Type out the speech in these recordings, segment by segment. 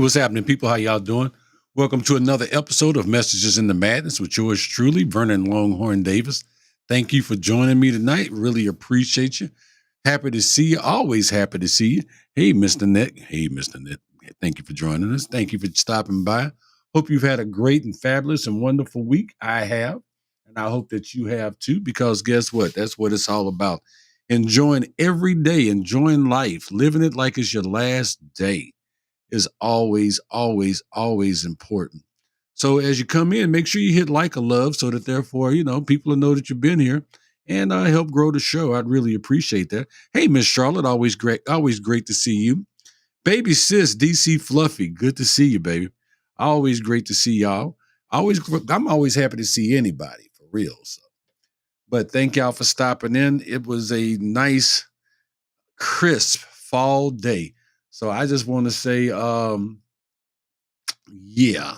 what's happening, people? How y'all doing? Welcome to another episode of Messages in the Madness with yours truly, Vernon Longhorn Davis. Thank you for joining me tonight. Really appreciate you. Happy to see you. Always happy to see you. Hey, Mr. Nick. Hey, Mr. Nick. Thank you for joining us. Thank you for stopping by. Hope you've had a great and fabulous and wonderful week. I have. And I hope that you have too, because guess what? That's what it's all about. Enjoying every day, enjoying life, living it like it's your last day is always, always, always important. So as you come in, make sure you hit like a love so that therefore, people will know that you've been here and help grow the show. I'd really appreciate that. Hey, Miss Charlotte, always great to see you. Baby sis, DC Fluffy, good to see you, baby. Always great to see y'all. I'm always happy to see anybody for real. So, but thank y'all for stopping in. It was a nice, crisp fall day. So I just want to say, yeah,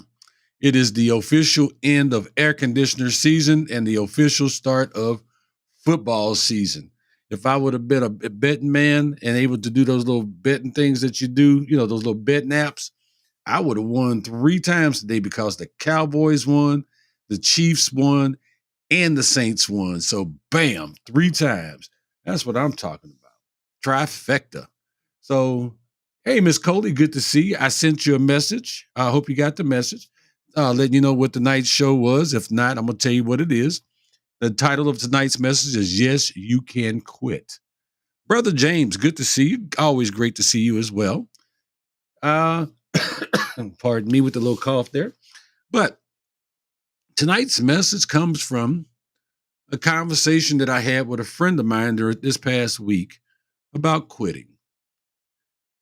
it is the official end of air conditioner season and the official start of football season. If I would have been a betting man and able to do those little betting things that you do, those little betting apps, I would have won 3 times today because the Cowboys won, the Chiefs won, and the Saints won. So bam, 3 times. That's what I'm talking about. Trifecta. So, hey, Miss Coley, good to see you. I sent you a message. I hope you got the message. Letting you know what tonight's show was. If not, I'm going to tell you what it is. The title of tonight's message is Yes, You Can Quit. Brother James, good to see you. Always great to see you as well. Pardon me with the little cough there. But tonight's message comes from a conversation that I had with a friend of mine this past week about quitting.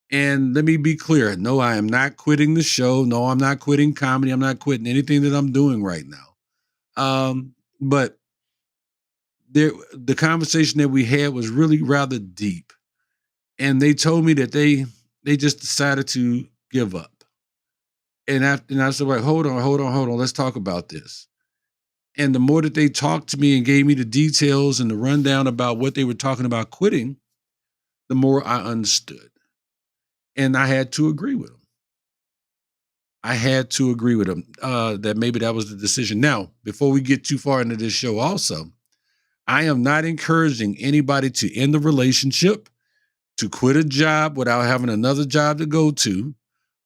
And let me be clear. No, I am not quitting the show. No, I'm not quitting comedy. I'm not quitting anything that I'm doing right now. But the conversation that we had was really rather deep. And they told me that they just decided to give up. And I said, like, hold on. Let's talk about this. And the more that they talked to me and gave me the details and the rundown about what they were talking about quitting, the more I understood. And I had to agree with them. That maybe that was the decision. Now, before we get too far into this show also, I am not encouraging anybody to end the relationship, to quit a job without having another job to go to.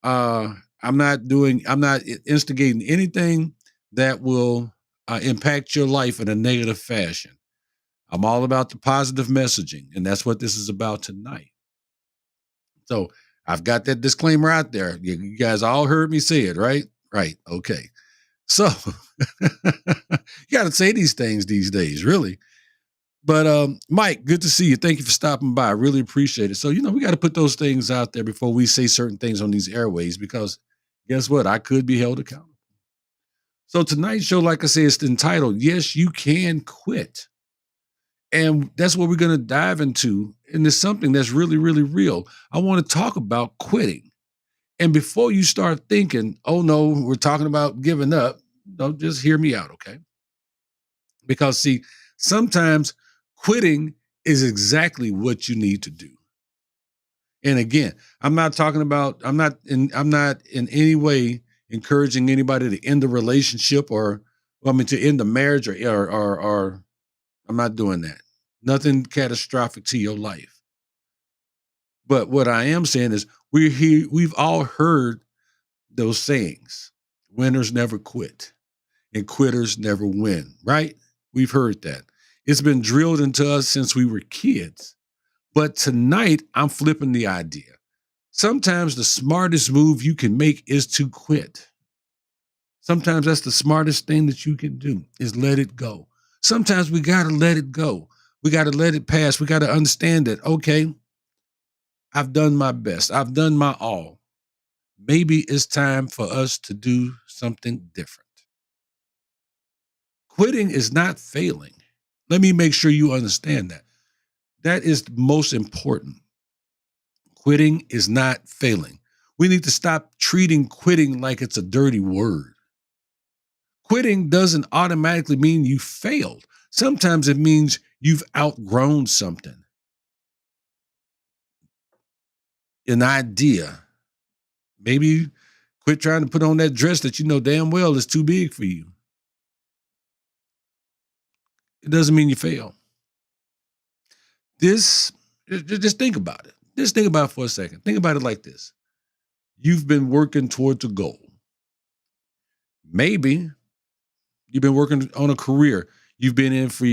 I'm not instigating anything that will impact your life in a negative fashion. I'm all about the positive messaging, and that's what this is about tonight. So I've got that disclaimer out there. You guys all heard me say it, right? Right. Okay. So you got to say these things these days, really. But Mike, good to see you. Thank you for stopping by. I really appreciate it. So, we got to put those things out there before we say certain things on these airways, because guess what? I could be held accountable. So tonight's show, like I said, is entitled, Yes, You Can Quit. And that's what we're going to dive into. And it's something that's really, really real. I want to talk about quitting. And before you start thinking, oh no, we're talking about giving up, no, just hear me out, okay? Because see, sometimes quitting is exactly what you need to do. And again, I'm not in any way encouraging anybody to end the relationship to end the marriage or I'm not doing that. Nothing catastrophic to your life. But what I am saying is we've all heard those sayings. Winners never quit and quitters never win, right? We've heard that. It's been drilled into us since we were kids. But tonight, I'm flipping the idea. Sometimes the smartest move you can make is to quit. Sometimes that's the smartest thing that you can do, is let it go. Sometimes we got to let it go. We got to let it pass. We got to understand that, okay, I've done my best. I've done my all. Maybe it's time for us to do something different. Quitting is not failing. Let me make sure you understand that. That is most important. Quitting is not failing. We need to stop treating quitting like it's a dirty word. Quitting doesn't automatically mean you failed. Sometimes it means you've outgrown something. An idea. Maybe Quit trying to put on that dress that you know damn well is too big for you. It doesn't mean you fail. Just think about it. Just think about it for a second. Think about it like this. You've been working towards a goal. Maybe you've been working on a career you've been in for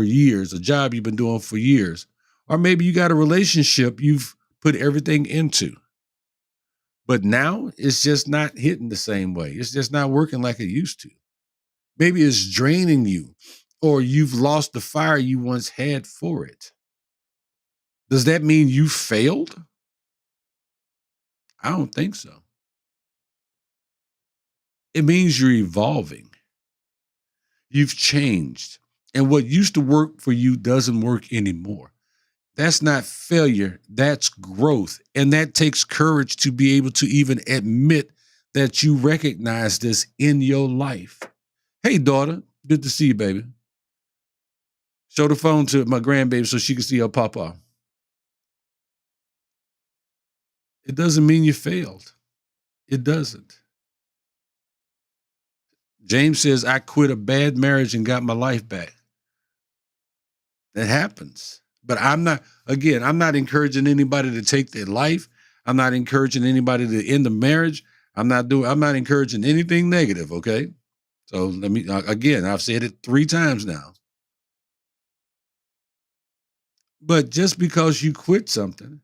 years, a job you've been doing for years. Or maybe you got a relationship you've put everything into. But now it's just not hitting the same way. It's just not working like it used to. Maybe it's draining you, or you've lost the fire you once had for it. Does that mean you failed? I don't think so. It means you're evolving. You've changed. And what used to work for you doesn't work anymore. That's not failure, that's growth. And that takes courage to be able to even admit that you recognize this in your life. Hey, daughter, good to see you, baby. Show the phone to my grandbaby so she can see her papa. It doesn't mean you failed. It doesn't. James says, I quit a bad marriage and got my life back. That happens. But I'm not encouraging anybody to take their life. I'm not encouraging anybody to end the marriage. I'm not encouraging anything negative, okay? So again, I've said it 3 times now. But just because you quit something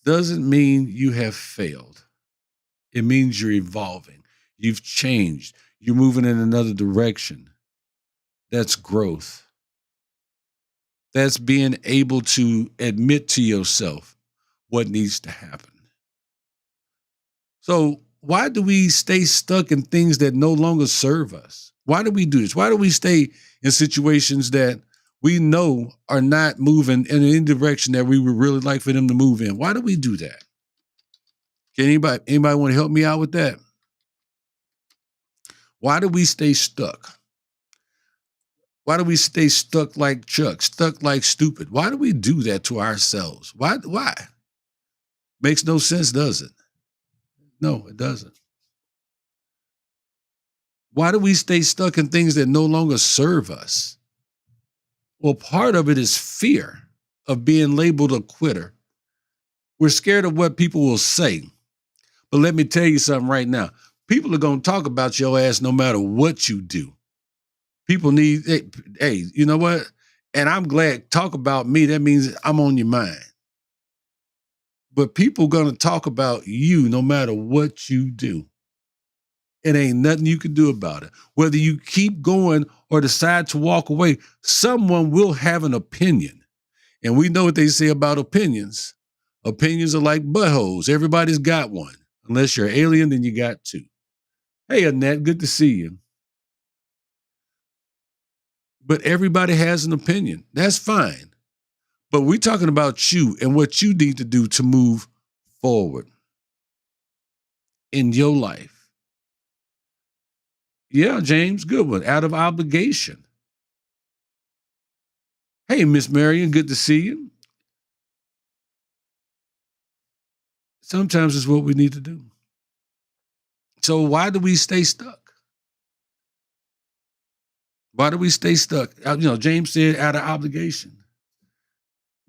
doesn't mean you have failed. It means you're evolving. You've changed. You're moving in another direction. That's growth. That's being able to admit to yourself what needs to happen. So why do we stay stuck in things that no longer serve us? Why do we do this? Why do we stay in situations that we know are not moving in any direction that we would really like for them to move in? Why do we do that? Can anybody want to help me out with that? Why do we stay stuck? Why do we stay stuck like Chuck, stuck like stupid? Why do we do that to ourselves? Why? Makes no sense, does it? No, it doesn't. Why do we stay stuck in things that no longer serve us? Well, part of it is fear of being labeled a quitter. We're scared of what people will say. But let me tell you something right now. People are going to talk about your ass no matter what you do. People need, hey, you know what? And I'm glad, talk about me. That means I'm on your mind. But people going to talk about you no matter what you do. It ain't nothing you can do about it. Whether you keep going or decide to walk away, someone will have an opinion. And we know what they say about opinions. Opinions are like buttholes. Everybody's got one. Unless you're an alien, then you got 2. Hey, Annette, good to see you. But everybody has an opinion. That's fine. But we're talking about you and what you need to do to move forward in your life. Yeah, James, good one. Out of obligation. Hey, Miss Marion, good to see you. Sometimes it's what we need to do. So why do we stay stuck? Why do we stay stuck? James said out of obligation.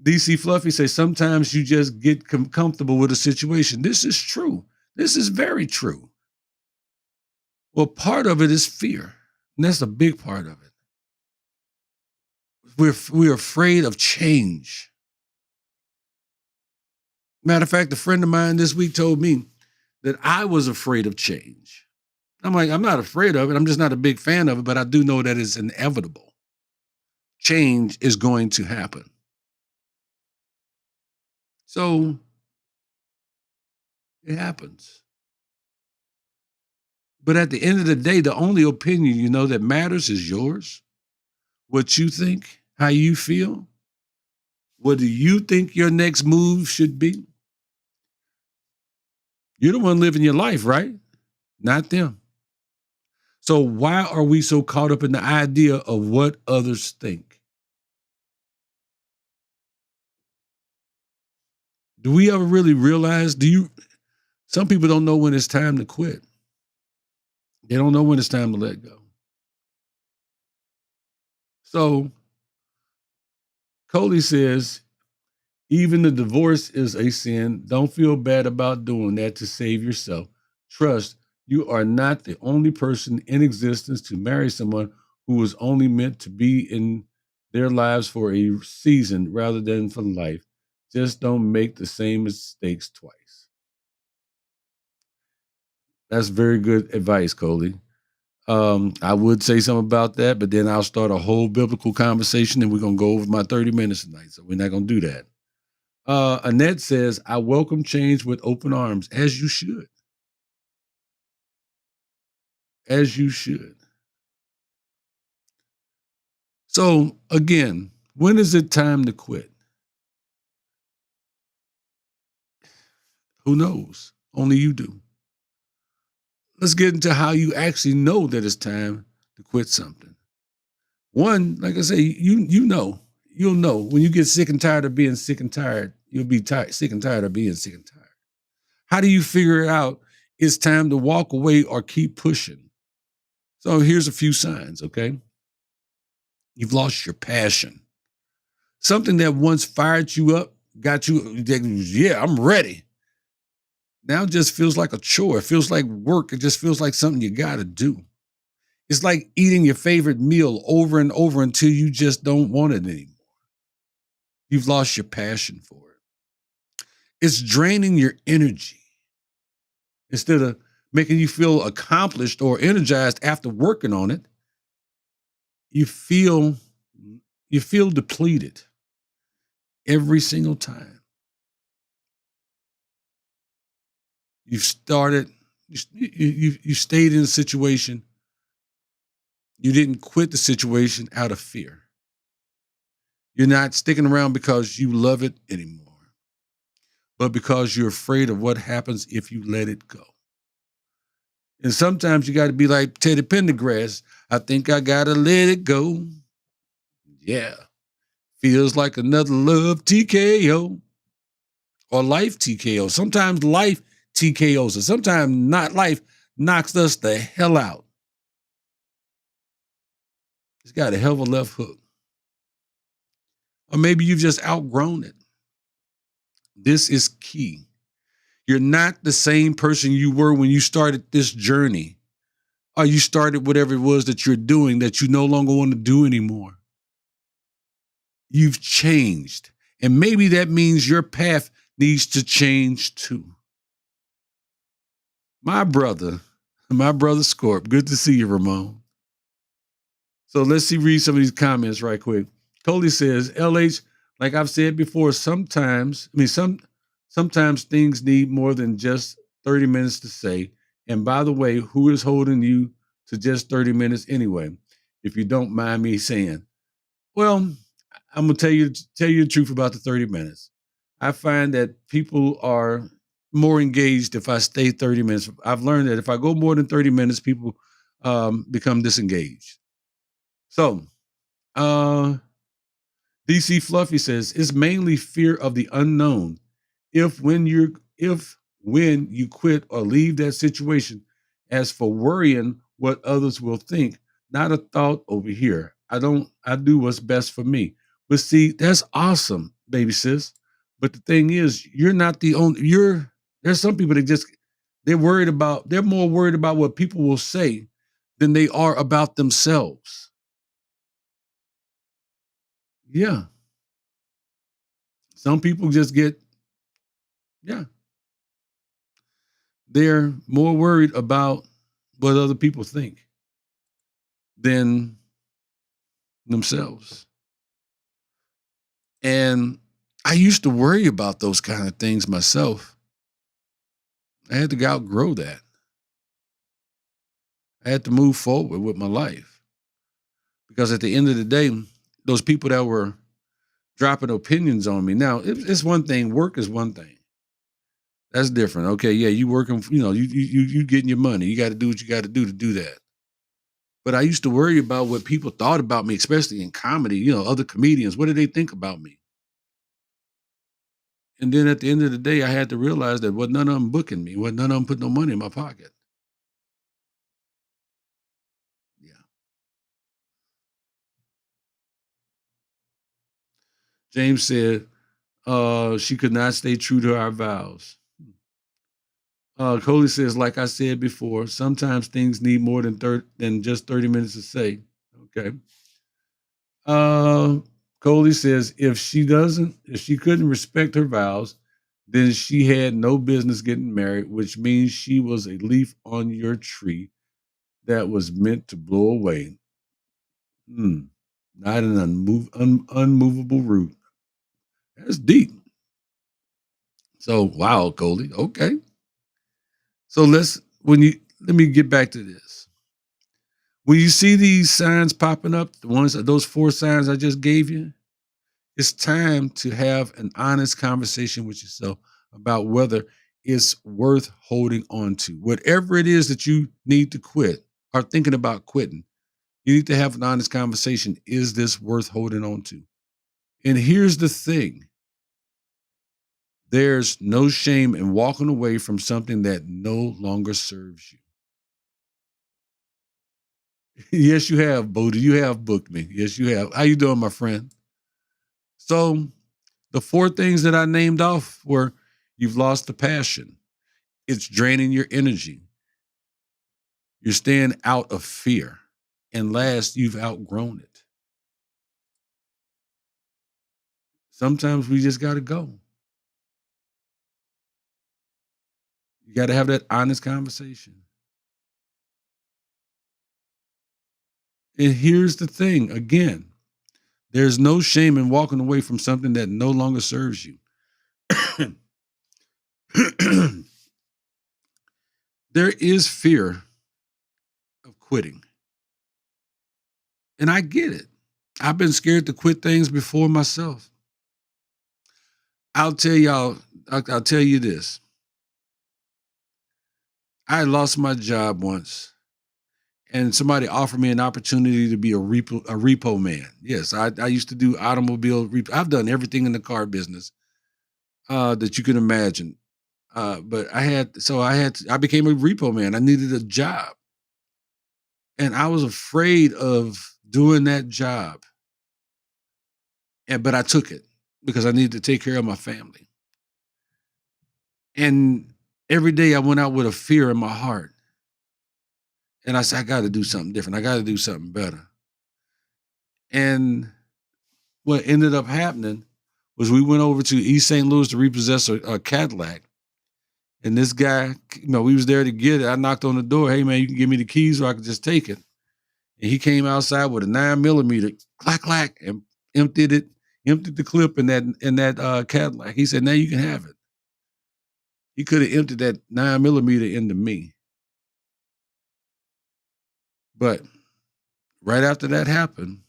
DC Fluffy says sometimes you just get comfortable with a situation. This is true. This is very true. Well, part of it is fear. And that's a big part of it. We're afraid of change. Matter of fact, a friend of mine this week told me that I was afraid of change. I'm like, I'm not afraid of it. I'm just not a big fan of it, but I do know that it's inevitable. Change is going to happen. So it happens. But at the end of the day, the only opinion that matters is yours. What you think, how you feel. What do you think your next move should be? You're the one living your life, right? Not them. So why are we so caught up in the idea of what others think? Do we ever really realize, Some people don't know when it's time to quit. They don't know when it's time to let go. So Coley says, even the divorce is a sin. Don't feel bad about doing that to save yourself. Trust, you are not the only person in existence to marry someone who was only meant to be in their lives for a season rather than for life. Just don't make the same mistakes twice. That's very good advice, Coley. I would say something about that, but then I'll start a whole biblical conversation and we're going to go over my 30 minutes tonight. So we're not going to do that. Annette says, I welcome change with open arms, as you should. As you should. So, again, when is it time to quit? Who knows? Only you do. Let's get into how you actually know that it's time to quit something. One, like I say, you'll know when you get sick and tired of being sick and tired, you'll be sick and tired of being sick and tired. How do you figure out it's time to walk away or keep pushing? So here's a few signs, okay? You've lost your passion. Something that once fired you up, got you, yeah, I'm ready. Now it just feels like a chore. It feels like work. It just feels like something you got to do. It's like eating your favorite meal over and over until you just don't want it anymore. You've lost your passion for it. It's draining your energy. Instead of making you feel accomplished or energized after working on it, you feel depleted every single time. You've started, you stayed in a situation. You didn't quit the situation out of fear. You're not sticking around because you love it anymore, but because you're afraid of what happens if you let it go. And sometimes you got to be like Teddy Pendergrass. I think I got to let it go. Yeah. Feels like another love TKO or life TKO. Sometimes life TKOs, and sometimes not life knocks us the hell out. It's got a hell of a left hook. Or maybe you've just outgrown it. This is key. You're not the same person you were when you started this journey, or you started whatever it was that you're doing that you no longer want to do anymore. You've changed. And maybe that means your path needs to change too. My brother Scorp, good to see you, Ramon. So let's read some of these comments right quick. Coley says, LH, like I've said before, sometimes things need more than just 30 minutes to say. And by the way, who is holding you to just 30 minutes anyway? If you don't mind me saying. Well, I'm gonna tell you the truth about the 30 minutes. I find that people are more engaged if I stay 30 minutes. I've learned that if I go more than 30 minutes, people become disengaged. So, DC Fluffy says it's mainly fear of the unknown. If when you quit or leave that situation, as for worrying what others will think, not a thought over here. I do what's best for me. But see, that's awesome, baby sis. But the thing is, you're not the only there's some people that they're more worried about what people will say than they are about themselves. Yeah. Some people just yeah, they're more worried about what other people think than themselves. And I used to worry about those kind of things myself. I had to outgrow that. I had to move forward with my life. Because at the end of the day, those people that were dropping opinions on me. Now, it's one thing, work is one thing. That's different. Okay, yeah, you working, you getting your money. You got to do what you got to do that. But I used to worry about what people thought about me, especially in comedy, other comedians. What did they think about me? And then at the end of the day, I had to realize that what none of them booking me, what none of them put no money in my pocket. Yeah. James said, she could not stay true to our vows. Coley says, like I said before, sometimes things need more than just 30 minutes to say. Okay. Uh, Coley says, if she couldn't respect her vows, then she had no business getting married, which means she was a leaf on your tree that was meant to blow away. Not an unmovable root. That's deep. So, wow, Coley. Okay. So let me get back to this. When you see these signs popping up, those 4 signs I just gave you, it's time to have an honest conversation with yourself about whether it's worth holding on to. Whatever it is that you need to quit or thinking about quitting, you need to have an honest conversation. Is this worth holding on to? And here's the thing, there's no shame in walking away from something that no longer serves you. Yes, you have, Bodie. You have booked me. Yes, you have. How you doing, my friend? So the 4 things that I named off were: you've lost the passion. It's draining your energy. You're staying out of fear. And last, you've outgrown it. Sometimes we just got to go. You got to have that honest conversation. And here's the thing again, there's no shame in walking away from something that no longer serves you. There is fear of quitting. And I get it. I've been scared to quit things before myself. I'll tell y'all, I'll tell you this. I lost my job once and somebody offered me an opportunity to be a repo man. Yes, I used to do automobile repo. I've done everything in the car business that you can imagine. But I became a repo man. I needed a job. And I was afraid of doing that job. But I took it because I needed to take care of my family. And every day I went out with a fear in my heart. And I said, I got to do something different. I got to do something better. And what ended up happening was we went over to East St. Louis to repossess a Cadillac. And this guy, we was there to get it. I knocked on the door. Hey, man, you can give me the keys or I can just take it. And he came outside with a 9mm, clack, clack, and emptied the clip in that Cadillac. He said, now you can have it. He could have emptied that 9mm into me. But right after that happened,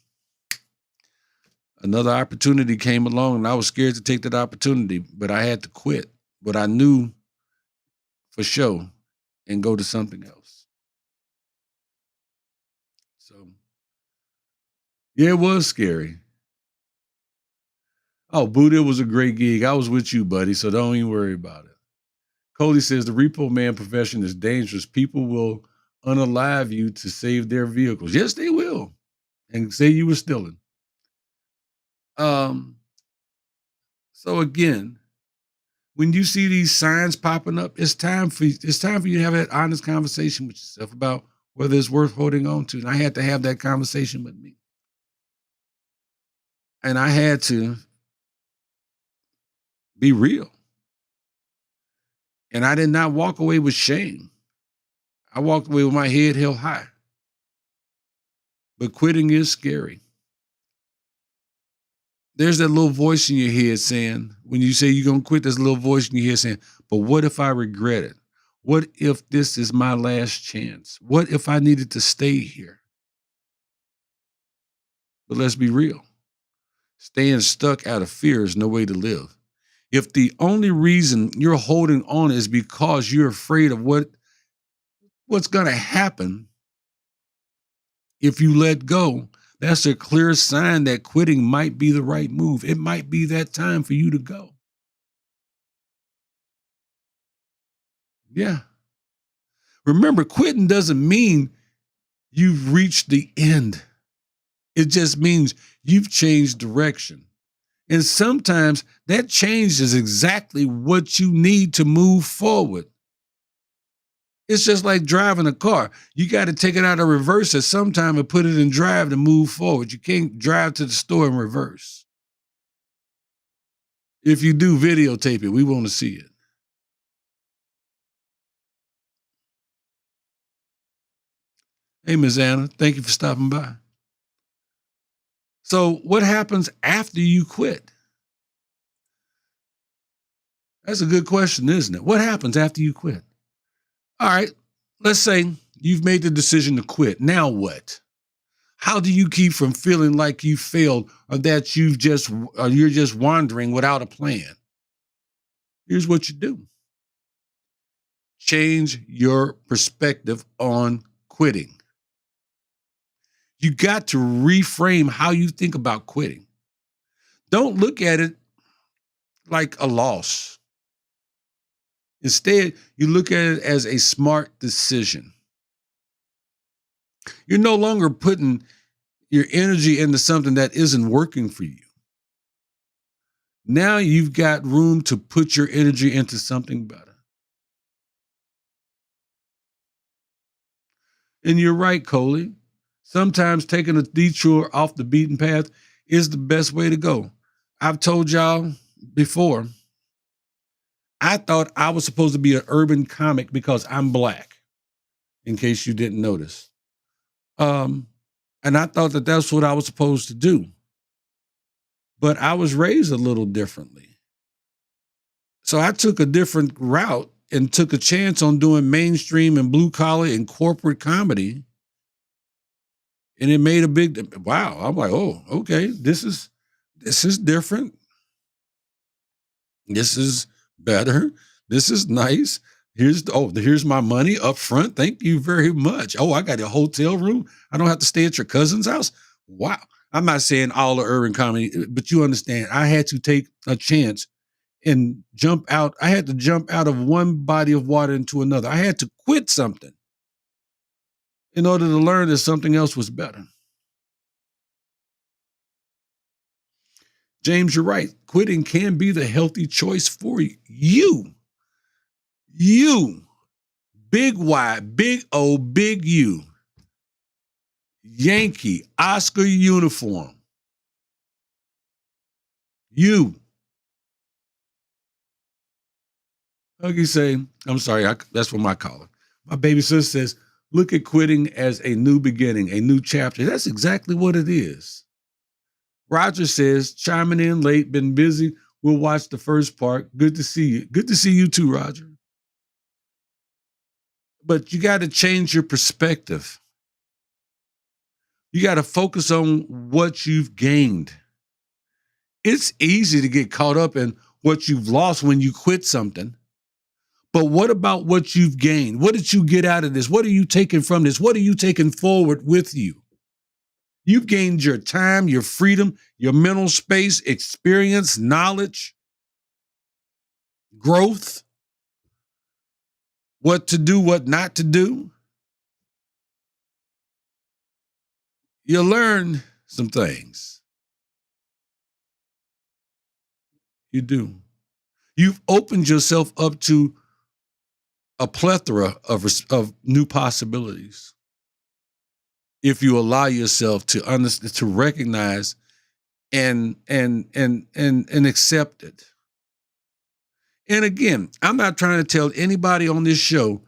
another opportunity came along and I was scared to take that opportunity, but I had to quit. But I knew for sure and go to something else. So, yeah, it was scary. Oh, Buddha was a great gig. I was with you, buddy, so don't even worry about it. Cody says the repo man profession is dangerous. People will unalive you to save their vehicles. Yes, they will. And say you were stealing. Um, so again, when you see these signs popping up, it's time for you to have that honest conversation with yourself about whether it's worth holding on to. And I had to have that conversation with me. And I had to be real. And I did not walk away with shame. I walked away with my head held high. But quitting is scary. There's that little voice in your head saying, when you say you're going to quit, there's a little voice in your head saying, but what if I regret it? What if this is my last chance? What if I needed to stay here? But let's be real. Staying stuck out of fear is no way to live. If the only reason you're holding on is because you're afraid of what's going to happen if you let go, that's a clear sign that quitting might be the right move. It might be that time for you to go. Yeah. Remember, quitting doesn't mean you've reached the end. It just means you've changed direction. And sometimes that change is exactly what you need to move forward. It's just like driving a car. You got to take it out of reverse at some time and put it in drive to move forward. You can't drive to the store in reverse. If you do, videotape it. We want to see it. Hey, Ms. Anna, thank you for stopping by. So, what happens after you quit? That's a good question, isn't it? What happens after you quit? All right, let's say you've made the decision to quit. Now what? How do you keep from feeling like you failed or that you're just wandering without a plan? Here's what you do. Change your perspective on quitting. You got to reframe how you think about quitting. Don't look at it like a loss. Instead, you look at it as a smart decision. You're no longer putting your energy into something that isn't working for you. Now you've got room to put your energy into something better. And you're right, Coley. Sometimes taking a detour off the beaten path is the best way to go. I've told y'all before, I thought I was supposed to be an urban comic because I'm black, in case you didn't notice. And I thought that that's what I was supposed to do. But I was raised a little differently. So I took a different route and took a chance on doing mainstream and blue collar and corporate comedy. And it made a big wow. I'm like, oh, okay, this is different. This is better. This is nice. Here's my money up front. Thank you very much. Oh, I got a hotel room. I don't have to stay at your cousin's house. Wow. I'm not saying all the urban comedy, but you understand. I had to take a chance and jump out. I had to jump out of one body of water into another. I had to quit something in order to learn that something else was better. James, you're right. Quitting can be the healthy choice for you. You. Big Y, big O, big U. Yankee, Oscar uniform. You. Like you say, I'm sorry, that's what I call it. My baby sister says, look at quitting as a new beginning, a new chapter. That's exactly what it is. Roger says, chiming in late, been busy. We'll watch the first part. Good to see you. Good to see you too, Roger. But you got to change your perspective. You got to focus on what you've gained. It's easy to get caught up in what you've lost when you quit something. But what about what you've gained? What did you get out of this? What are you taking from this? What are you taking forward with you? You've gained your time, your freedom, your mental space, experience, knowledge, growth, what to do, what not to do. You learn some things. You do. You've opened yourself up to a plethora of new possibilities. If you allow yourself to understand, to recognize and accept it. And again, I'm not trying to tell anybody on this show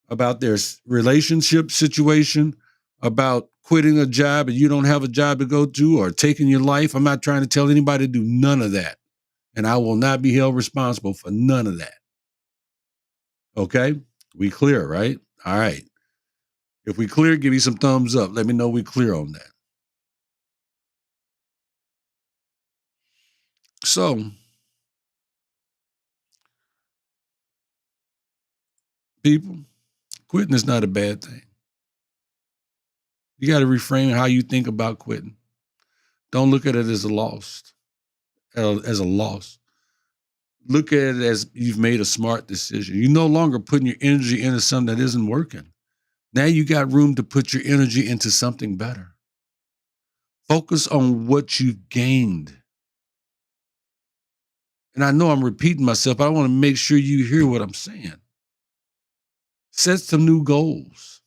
about their relationship situation, about quitting a job and you don't have a job to go to, or taking your life. I'm not trying to tell anybody to do none of that. And I will not be held responsible for none of that. Okay? We clear, right? All right. If we clear, give me some thumbs up. Let me know we clear on that. So, people, quitting is not a bad thing. You got to reframe how you think about quitting. Don't look at it as a loss. look at it as you've made a smart decision. You're no longer putting your energy into something that isn't working. Now you got room to put your energy into something better. Focus on what you've gained. And I know I'm repeating myself, but I want to make sure you hear what I'm saying. Set some new goals.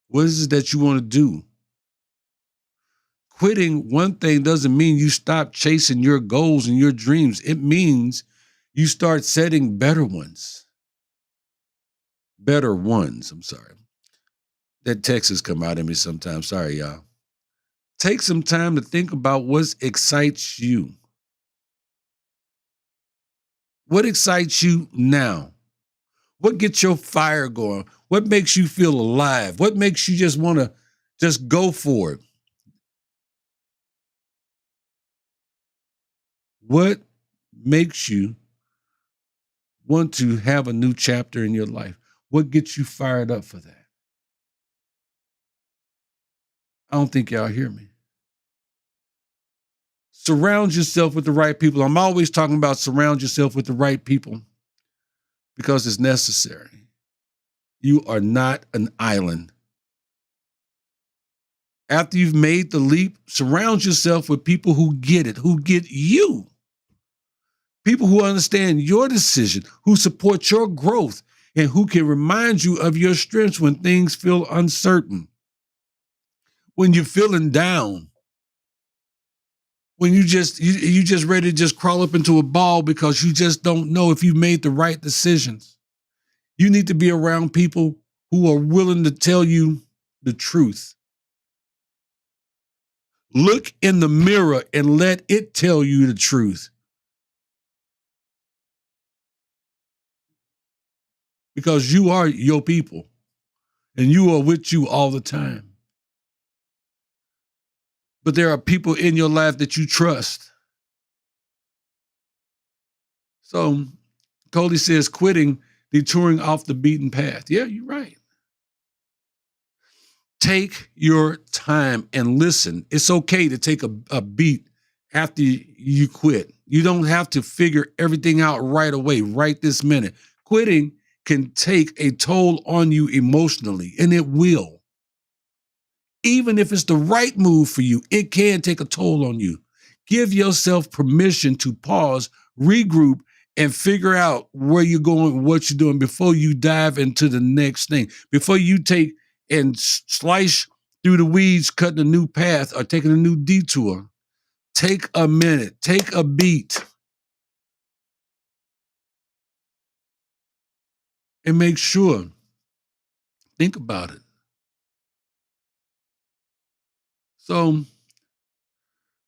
What is it that you want to do? Quitting one thing doesn't mean you stop chasing your goals and your dreams. It means you start setting better ones. Better ones, I'm sorry. That text has come out of me sometimes. Sorry, y'all. Take some time to think about what excites you. What excites you now? What gets your fire going? What makes you feel alive? What makes you just want to just go for it? What makes you want to have a new chapter in your life? What gets you fired up for that? I don't think y'all hear me. Surround yourself with the right people. I'm always talking about surround yourself with the right people because it's necessary. You are not an island. After you've made the leap, surround yourself with people who get it, who get you. People who understand your decision, who support your growth, and who can remind you of your strengths when things feel uncertain. When you're feeling down, when you just ready to just crawl up into a ball because you just don't know if you made the right decisions. You need to be around people who are willing to tell you the truth. Look in the mirror and let it tell you the truth. Because you are your people and you are with you all the time. But there are people in your life that you trust. So Cody says quitting, detouring off the beaten path. Yeah, you're right. Take your time and listen. It's okay to take a beat after you quit. You don't have to figure everything out right away, right this minute. Quitting can take a toll on you emotionally, and it will. Even if it's the right move for you, it can take a toll on you. Give yourself permission to pause, regroup, and figure out where you're going, what you're doing before you dive into the next thing. Before you take and slice through the weeds, cutting a new path or taking a new detour. Take a minute, take a beat, and make sure. Think about it. So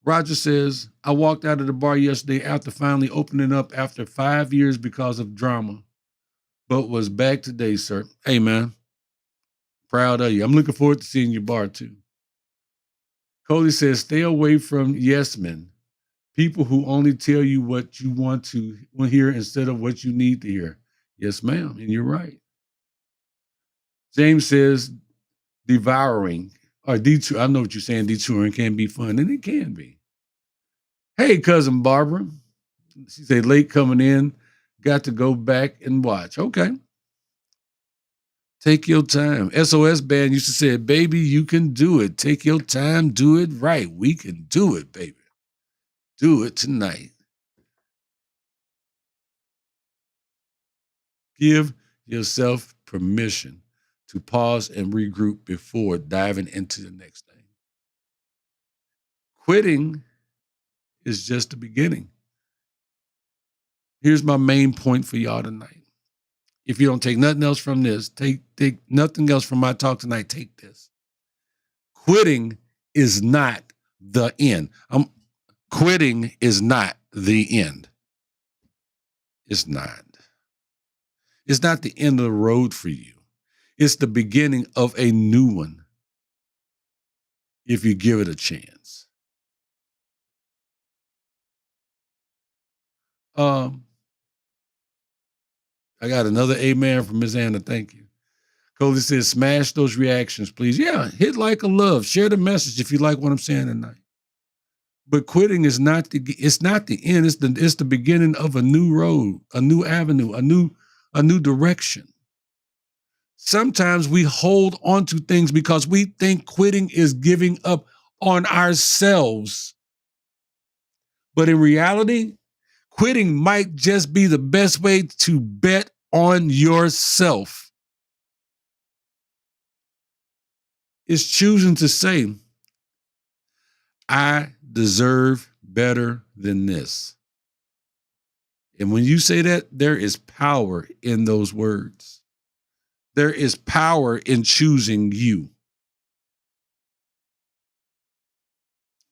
Roger says, I walked out of the bar yesterday after finally opening up after 5 years because of drama, but was back today, sir. Hey, man, proud of you. I'm looking forward to seeing your bar, too. Cody says, stay away from yes men, people who only tell you what you want to hear instead of what you need to hear. Yes, ma'am, and you're right. James says, devouring or detour. I know what you're saying. Detouring can be fun, and it can be. Hey, cousin Barbara. She said, late coming in, got to go back and watch. Okay. Take your time. SOS Band used to say, baby, you can do it. Take your time, do it right. We can do it, baby. Do it tonight. Give yourself permission to pause and regroup before diving into the next thing. Quitting is just the beginning. Here's my main point for y'all tonight. If you don't take nothing else from this, take nothing else from my talk tonight, take this. Quitting is not the end. Quitting is not the end. It's not. It's not the end of the road for you. It's the beginning of a new one if you give it a chance. I got another amen from Ms. Anna. Thank you. Cody says, smash those reactions, please. Yeah, hit like a love. Share the message if you like what I'm saying tonight. But quitting is not it's not the end. It's the beginning of a new road, a new avenue, a new direction. Sometimes we hold on to things because we think quitting is giving up on ourselves. But in reality, quitting might just be the best way to bet on yourself. It's choosing to say, I deserve better than this. And when you say that, there is power in those words. There is power in choosing you.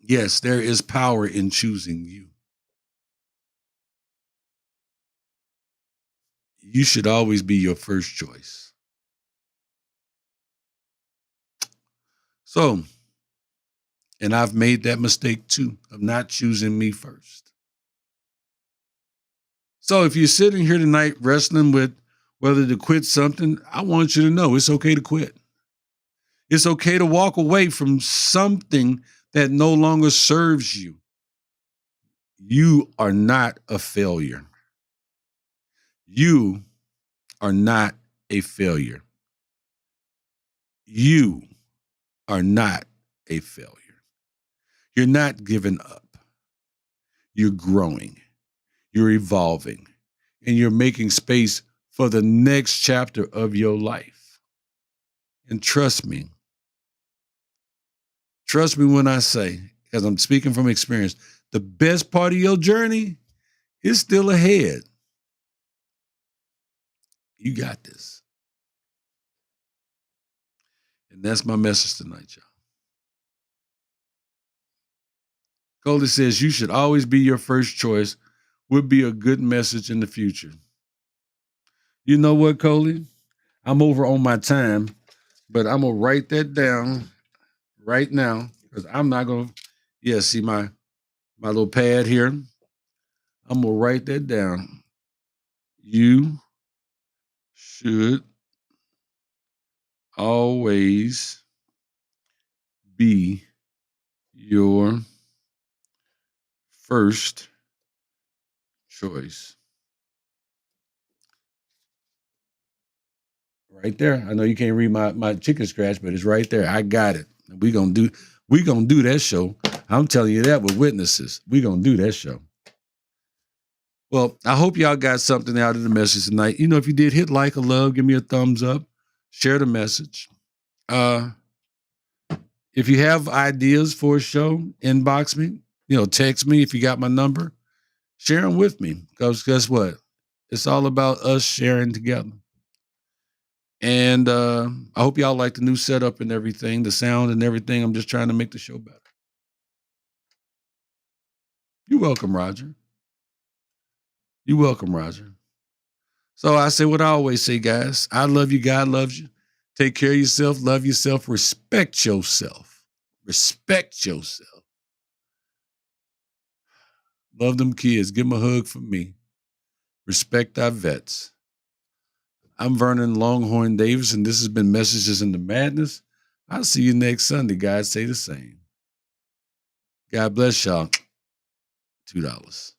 Yes, there is power in choosing you. You should always be your first choice. So, and I've made that mistake too, of not choosing me first. So if you're sitting here tonight wrestling with whether to quit something, I want you to know it's okay to quit. It's okay to walk away from something that no longer serves you. You are not a failure. You are not a failure. You are not a failure. You're not giving up. You're growing. You're evolving. And you're making space for the next chapter of your life. And trust me when I say, because I'm speaking from experience, the best part of your journey is still ahead. You got this. And that's my message tonight, y'all. Coley says you should always be your first choice would be a good message in the future. You know what, Coley? I'm over on my time, but I'm going to write that down right now because I'm not going to, see my little pad here. I'm going to write that down. You should always be your first choice. Right there. I know you can't read my chicken scratch, but it's right there. I got it. We gonna do that show. I'm telling you that with witnesses. We gonna do that show. Well, I hope y'all got something out of the message tonight. You know, if you did, hit like or love, give me a thumbs up, share the message. If you have ideas for a show, inbox me. Text me if you got my number. Share them with me because guess what? It's all about us sharing together. And I hope y'all like the new setup and everything, the sound and everything. I'm just trying to make the show better. You're welcome, Roger. You're welcome, Roger. So I say what I always say, guys. I love you. God loves you. Take care of yourself. Love yourself. Respect yourself. Respect yourself. Love them kids. Give them a hug from me. Respect our vets. I'm Vernon Longhorn Davis, and this has been Messages in the Madness. I'll see you next Sunday, guys. Say the same. God bless y'all. $2.